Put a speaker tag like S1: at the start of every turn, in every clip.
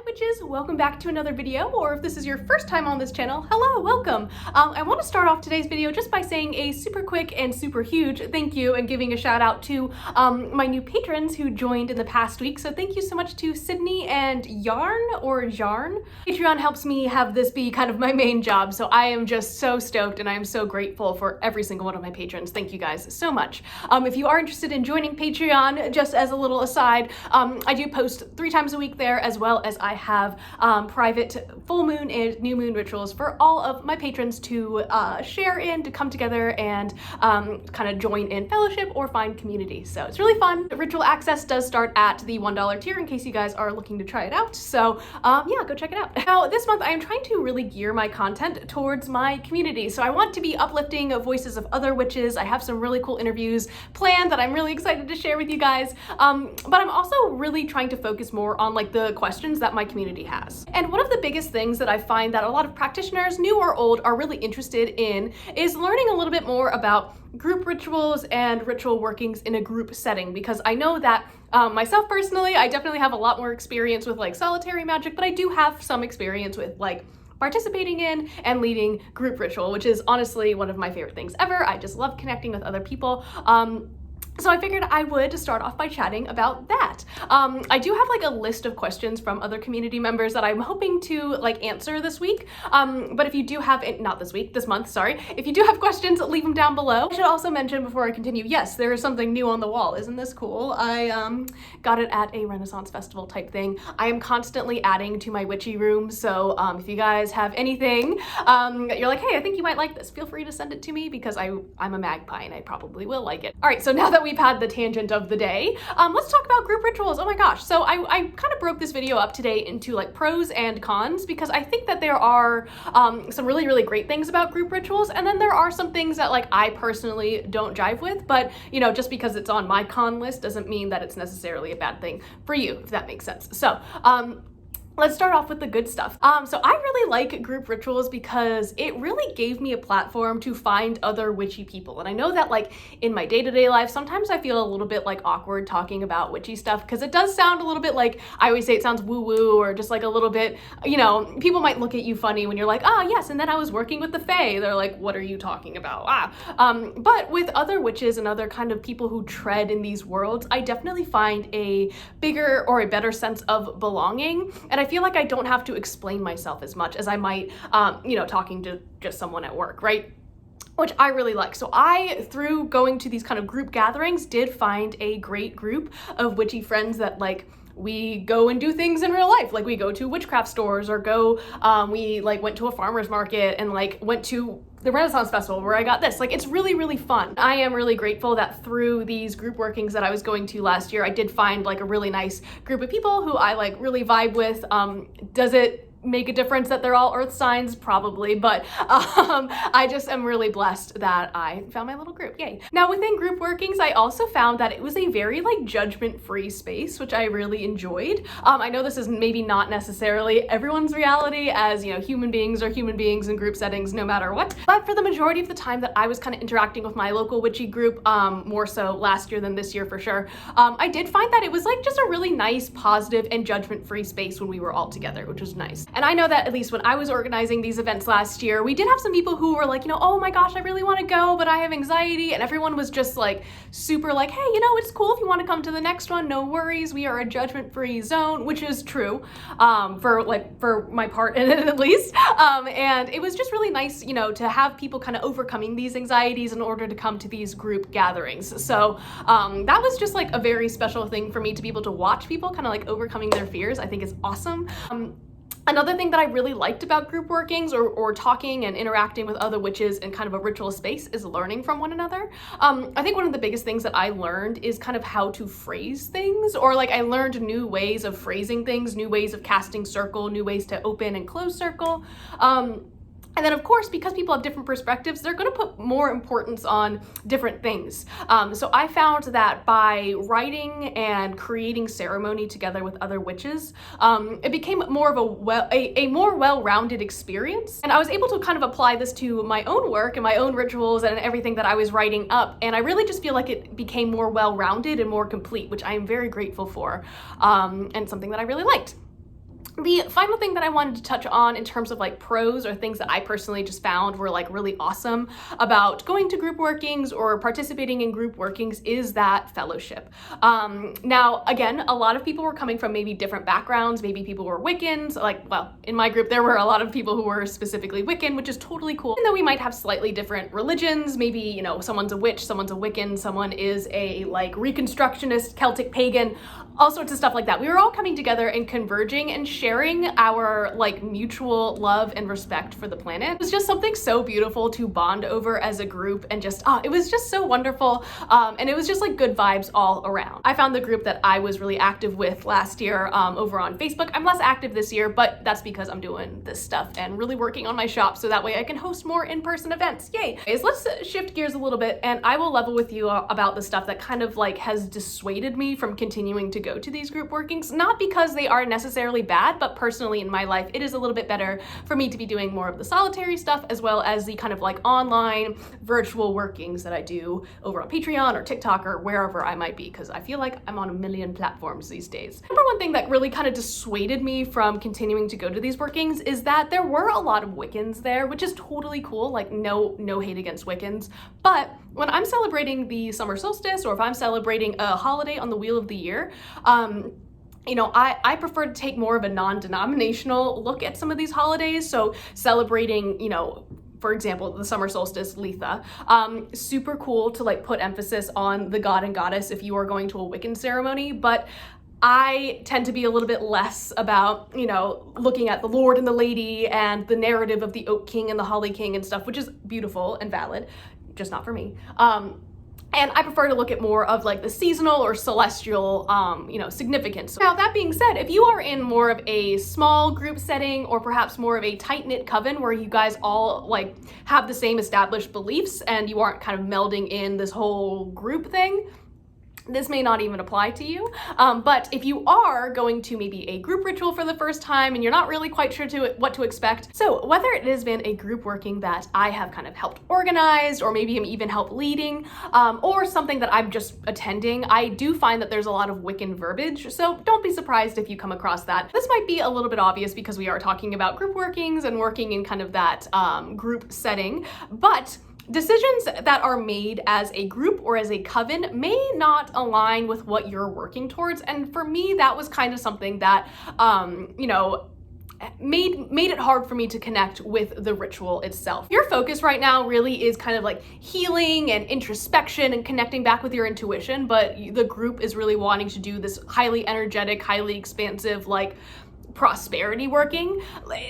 S1: witches, welcome back to another video, or if this is your first time on this channel, hello, welcome. I want to start off today's video just by saying a super quick and super huge thank you and giving a shout out to my new patrons who joined in the past week. So thank you so much to Sydney and Yarn. Patreon helps me have this be kind of my main job, so I am just so stoked and I am so grateful for every single one of my patrons. Thank you guys so much. If you are interested in joining Patreon, just as a little aside, I do post 3 times a week there, as well as I have private full moon and new moon rituals for all of my patrons to share in, to come together and kind of join in fellowship or find community. So it's really fun. Ritual access does start at the $1 tier in case you guys are looking to try it out. So yeah, go check it out. Now this month I am trying to really gear my content towards my community. So I want to be uplifting voices of other witches. I have some really cool interviews planned that I'm really excited to share with you guys. But I'm also really trying to focus more on like the questions that my community has. And one of the biggest things that I find that a lot of practitioners, new or old, are really interested in is learning a little bit more about group rituals and ritual workings in a group setting, because I know that myself personally, I definitely have a lot more experience with like solitary magic, but I do have some experience with like participating in and leading group ritual, which is honestly one of my favorite things ever. I just love connecting with other people. So I figured I would start off by chatting about that. I do have like a list of questions from other community members that I'm hoping to like answer this week. But if you do have it, not this week, this month, sorry. If you do have questions, leave them down below. I should also mention before I continue, yes, there is something new on the wall. Isn't this cool? I got it at a Renaissance festival type thing. I am constantly adding to my witchy room. So if you guys have anything that you're like, hey, I think you might like this, feel free to send it to me because I'm a magpie and I probably will like it. All right, so now that we've had the tangent of the day, let's talk about group rituals. Oh my gosh. So I kind of broke this video up today into like pros and cons, because I think that there are some really, really great things about group rituals. And then there are some things that like I personally don't jive with, but you know, just because it's on my con list doesn't mean that it's necessarily a bad thing for you, if that makes sense. So, let's start off with the good stuff. So I really like group rituals because it really gave me a platform to find other witchy people. And I know that like in my day-to-day life, sometimes I feel a little bit like awkward talking about witchy stuff because it does sound a little bit like, I always say it sounds woo-woo, or just like a little bit, you know, people might look at you funny when you're like, ah, yes, and then I was working with the Fae. They're like, what are you talking about? But with other witches and other kind of people who tread in these worlds, I definitely find a bigger or a better sense of belonging. And I feel like I don't have to explain myself as much as I might, you know, talking to just someone at work, right? Which I really like. So I, through going to these kind of group gatherings, did find a great group of witchy friends that like, we go and do things in real life. Like we go to witchcraft stores or go, we like went to a farmer's market and like went to the Renaissance Festival where I got this. Like, it's really, really fun. I am really grateful that through these group workings that I was going to last year, I did find like a really nice group of people who I like really vibe with. Does it make a difference that they're all earth signs? Probably, but I just am really blessed that I found my little group. Yay. Now within group workings, I also found that it was a very like judgment-free space, which I really enjoyed. I know this is maybe not necessarily everyone's reality, as you know, human beings are human beings in group settings no matter what, but for the majority of the time that I was kind of interacting with my local witchy group, more so last year than this year for sure, I did find that it was like just a really nice, positive, and judgment-free space when we were all together, which was nice. And I know that at least when I was organizing these events last year, we did have some people who were like, you know, oh my gosh, I really want to go, but I have anxiety. And everyone was just like super like, hey, you know, it's cool if you want to come to the next one, no worries. We are a judgment-free zone, which is true, for my part in it at least. And it was just really nice, you know, to have people kind of overcoming these anxieties in order to come to these group gatherings. So that was just like a very special thing for me to be able to watch people kind of like overcoming their fears. I think is awesome. Another thing that I really liked about group workings or talking and interacting with other witches in kind of a ritual space is learning from one another. I think one of the biggest things that I learned is kind of how to phrase things, or like I learned new ways of phrasing things, new ways of casting circle, new ways to open and close circle. And then of course, because people have different perspectives, they're gonna put more importance on different things. So I found that by writing and creating ceremony together with other witches, it became more of a more well-rounded experience. And I was able to kind of apply this to my own work and my own rituals and everything that I was writing up. And I really just feel like it became more well-rounded and more complete, which I am very grateful for, and something that I really liked. The final thing that I wanted to touch on in terms of like pros or things that I personally just found were like really awesome about going to group workings or participating in group workings is that fellowship. Now, again, a lot of people were coming from maybe different backgrounds. Maybe people were Wiccans, like, well, in my group, there were a lot of people who were specifically Wiccan, which is totally cool. Even though we might have slightly different religions, maybe, you know, someone's a witch, someone's a Wiccan, someone is a like Reconstructionist, Celtic pagan, all sorts of stuff like that. We were all coming together and converging and sharing our like mutual love and respect for the planet. It was just something so beautiful to bond over as a group, and just, it was just so wonderful. And it was just like good vibes all around. I found the group that I was really active with last year over on Facebook. I'm less active this year, but that's because I'm doing this stuff and really working on my shop so that way I can host more in-person events. Yay. Anyways, let's shift gears a little bit, and I will level with you about the stuff that kind of like has dissuaded me from continuing to go to these group workings. Not because they are necessarily bad, but personally in my life, it is a little bit better for me to be doing more of the solitary stuff as well as the kind of like online virtual workings that I do over on Patreon or TikTok or wherever I might be, because I feel like I'm on a million platforms these days. Number one thing that really kind of dissuaded me from continuing to go to these workings is that there were a lot of Wiccans there, which is totally cool, like no hate against Wiccans, but when I'm celebrating the summer solstice or if I'm celebrating a holiday on the wheel of the year, you know, I prefer to take more of a non-denominational look at some of these holidays. So celebrating, you know, for example, the summer solstice, Litha, super cool to like put emphasis on the god and goddess if you are going to a Wiccan ceremony, but I tend to be a little bit less about, you know, looking at the Lord and the Lady and the narrative of the Oak King and the Holly King and stuff, which is beautiful and valid, just not for me. And I prefer to look at more of like the seasonal or celestial, you know, significance. Now, that being said, if you are in more of a small group setting or perhaps more of a tight-knit coven where you guys all like have the same established beliefs and you aren't kind of melding in this whole group thing, this may not even apply to you, but if you are going to maybe a group ritual for the first time and you're not really quite sure what to expect, so whether it has been a group working that I have kind of helped organize or maybe I'm even helped leading, or something that I'm just attending, I do find that there's a lot of Wiccan verbiage, so don't be surprised if you come across that. This might be a little bit obvious because we are talking about group workings and working in kind of that group setting, but decisions that are made as a group or as a coven may not align with what you're working towards. And for me, that was kind of something that, you know, made it hard for me to connect with the ritual itself. Your focus right now really is kind of like healing and introspection and connecting back with your intuition, but the group is really wanting to do this highly energetic, highly expansive, like prosperity working.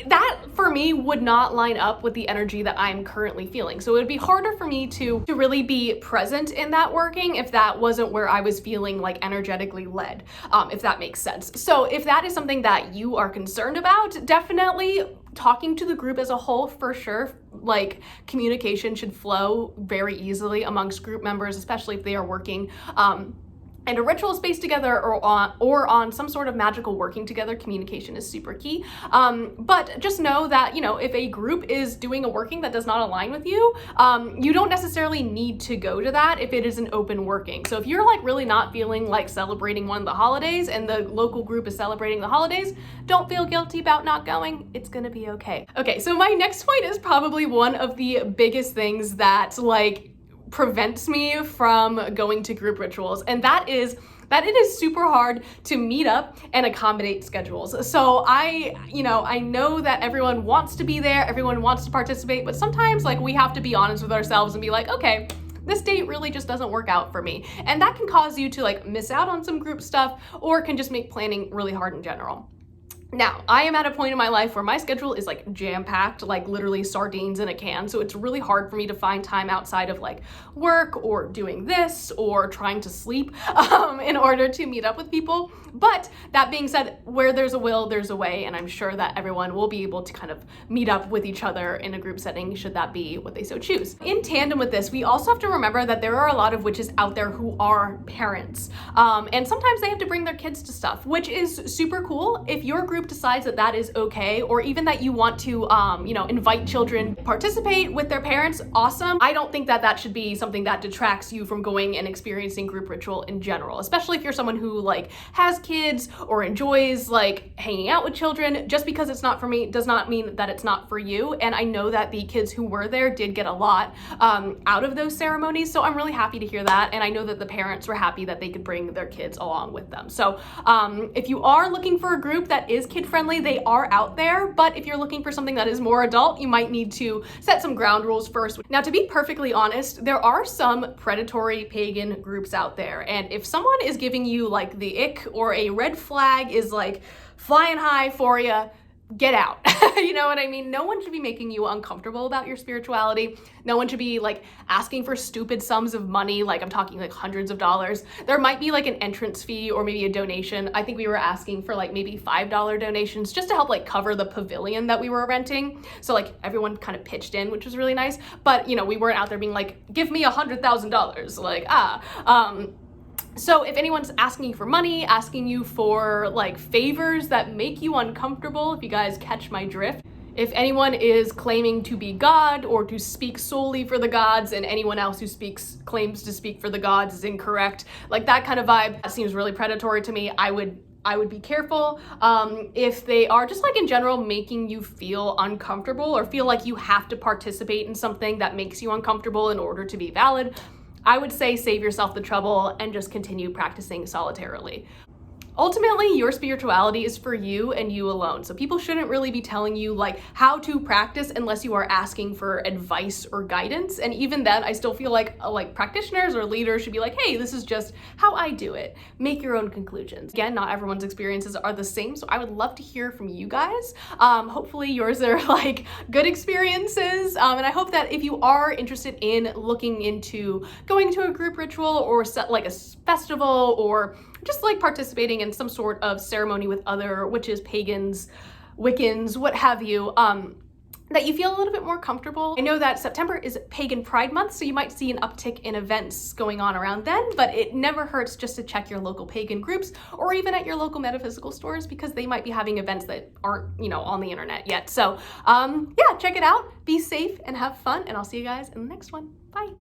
S1: That for me would not line up with the energy that I'm currently feeling. So it would be harder for me to really be present in that working if that wasn't where I was feeling like energetically led, if that makes sense. So if that is something that you are concerned about, definitely talking to the group as a whole for sure. Like communication should flow very easily amongst group members, especially if they are working and a ritual space together or on some sort of magical working together. Communication is super key. But just know that, you know, if a group is doing a working that does not align with you, you don't necessarily need to go to that if it is an open working. So if you're like really not feeling like celebrating one of the holidays and the local group is celebrating the holidays, don't feel guilty about not going. It's gonna be okay. Okay, so my next point is probably one of the biggest things that like prevents me from going to group rituals, and that is that it is super hard to meet up and accommodate schedules. So I know that everyone wants to be there, everyone wants to participate, but sometimes like we have to be honest with ourselves and be like, okay, this date really just doesn't work out for me. And that can cause you to like miss out on some group stuff or can just make planning really hard in general. Now, I am at a point in my life where my schedule is like jam-packed, like literally sardines in a can. So it's really hard for me to find time outside of like work or doing this or trying to sleep in order to meet up with people. But that being said, where there's a will, there's a way. And I'm sure that everyone will be able to kind of meet up with each other in a group setting, should that be what they so choose. In tandem with this, we also have to remember that there are a lot of witches out there who are parents. And sometimes they have to bring their kids to stuff, which is super cool. If your group group decides that that is okay, or even that you want to, invite children to participate with their parents, awesome. I don't think that that should be something that detracts you from going and experiencing group ritual in general, especially if you're someone who like has kids or enjoys like hanging out with children. Just because it's not for me does not mean that it's not for you. And I know that the kids who were there did get a lot out of those ceremonies, so I'm really happy to hear that. And I know that the parents were happy that they could bring their kids along with them. So if you are looking for a group that is kid friendly, they are out there. But if you're looking for something that is more adult, you might need to set some ground rules first. Now, to be perfectly honest, there are some predatory pagan groups out there. And if someone is giving you like the ick, or a red flag is like flying high for you, get out. You know what I mean? No one should be making you uncomfortable about your spirituality. No one should be like asking for stupid sums of money. Like I'm talking like hundreds of dollars. There might be like an entrance fee or maybe a donation. I think we were asking for like maybe $5 donations just to help like cover the pavilion that we were renting. So like everyone kind of pitched in, which was really nice. But you know, we weren't out there being like, give me $100,000. Like, so if anyone's asking you for money, asking you for like favors that make you uncomfortable, if you guys catch my drift, if anyone is claiming to be God or to speak solely for the gods and anyone else who claims to speak for the gods is incorrect, like that kind of vibe, that seems really predatory to me. I would be careful. If they are just like in general making you feel uncomfortable or feel like you have to participate in something that makes you uncomfortable in order to be valid, I would say save yourself the trouble and just continue practicing solitarily. Ultimately, your spirituality is for you and you alone. So people shouldn't really be telling you like how to practice unless you are asking for advice or guidance. And even then, I still feel like practitioners or leaders should be like, hey, this is just how I do it. Make your own conclusions. Again, not everyone's experiences are the same. So I would love to hear from you guys. Hopefully yours are like good experiences. And I hope that if you are interested in looking into going to a group ritual or set like a festival or just like participating in some sort of ceremony with other witches, pagans, Wiccans, what have you, that you feel a little bit more comfortable. I know that September is Pagan Pride Month, so you might see an uptick in events going on around then, but it never hurts just to check your local pagan groups or even at your local metaphysical stores because they might be having events that aren't, on the internet yet. So yeah, check it out, be safe and have fun, and I'll see you guys in the next one. Bye.